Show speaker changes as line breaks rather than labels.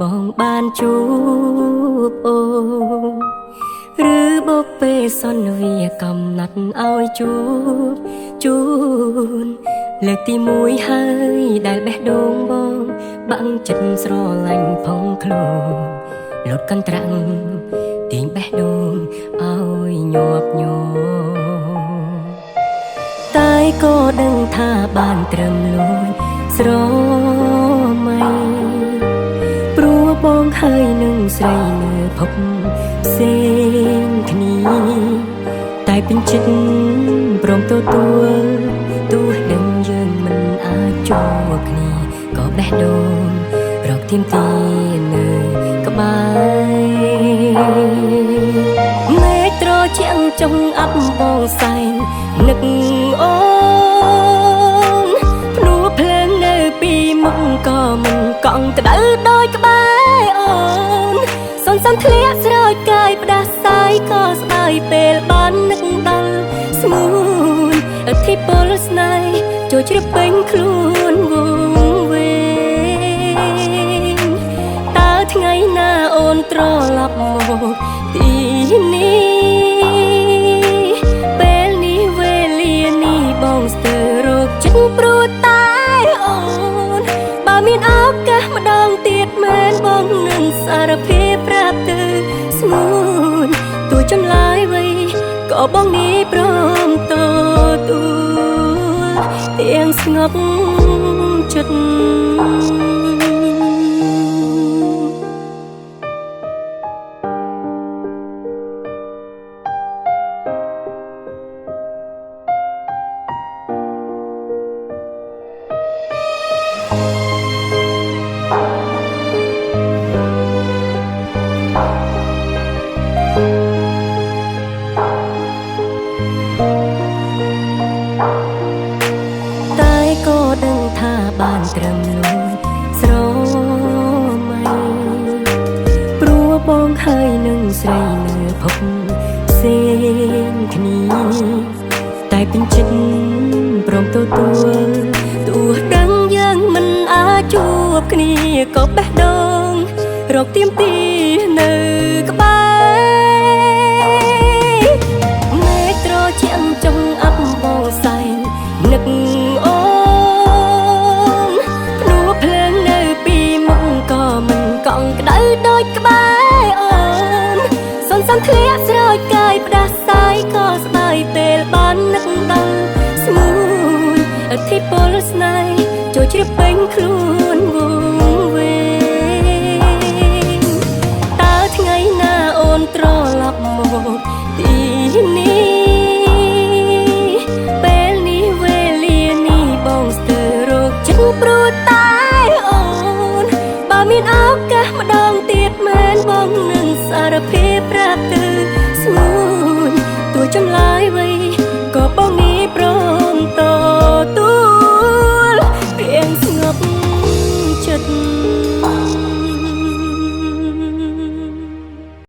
បងបានជួបអូឬបបពេលសន្វាកំណត់ឲ្យជូនលើកទី1ហើយដែលបេះដូងបងបាំងចិត្តស្រឡាញ់ផងខ្លួនលត់កន្ត្រាំងទាញបេះដូងឲ្យញាប់ញ័រតែក៏ដឹងថាបានត្រឹមលួចស្រមៃព្រោះបងហើយនឹងស្រីនៅភពផ្សេងគ្នាតែពេញចិត្តព្រមទទួលទោះដឹងយើងមិនអាចជួបគ្នាក៏បេះដូងរកទៀមទានៅក្បែរមេឃត្រជាងចុងអាប់បងសែងនឹកអូនភ្នួភ្លើងនៅពីមុខក៏មិនកង់ក្តៅដោយក្បែរអូនសន្សំធ្លាក់ស្រោចកាយផ្ដាសាយក៏ស្ដាយពេលបាននឹកដល់ស្ងួនអធិពលស្នេហ៍ចូលជ្រាបពេញខ្លួនវងវែងតើថ្ងៃណាអូនត្រឡប់មកទីនេះពេលនេះវេលានេះបងស្ទើររកចិត្តព្រោះតែអូនបើមានឱកាសម្ដងទៀតមែនបងនឹងសារភាពប្រាប់ទៅស្ងួនទោះចម្លើយអ្វីក៏បងនេះព្រមទទួលទាំងស្ងប់ចិត្តតែក៏ដឹងថាបានត្រឹមលួចស្រមៃព្រោះបងហើយនឹងស្រីនៅភពផ្សេងគ្នាតែពេញចិត្តព្រមទទួលទោះដឹងយើងមិនអាចជួបគ្នាក៏បេះដូងរកទៀមទានៅក្បែរមេឃត្រជាងចុងអាប់បងសែងនឹកអូនភ្នួភ្លើងនៅពីមុខក៏មិនកង់ក្តៅដូចក្បែរអូនសន្សំធ្លាក់ស្រោចកាយផ្ដាសាយក៏ស្ដាយពេលបាននឹកដល់ស្ងួនអធិពលស្នេហ៍ចូលជ្រាបពេញខ្លួនវងវែងតើថ្ងៃណាអូនត្រឡប់មកទីនេះពេលនេះវេលានេះបងស្ទើររកចិត្តព្រោះតែអូនបើមានឱកាសម្ដងទៀតមែនបងនឹងសារភាពប្រាប់ទៅស្ងួនទោះចម្លើ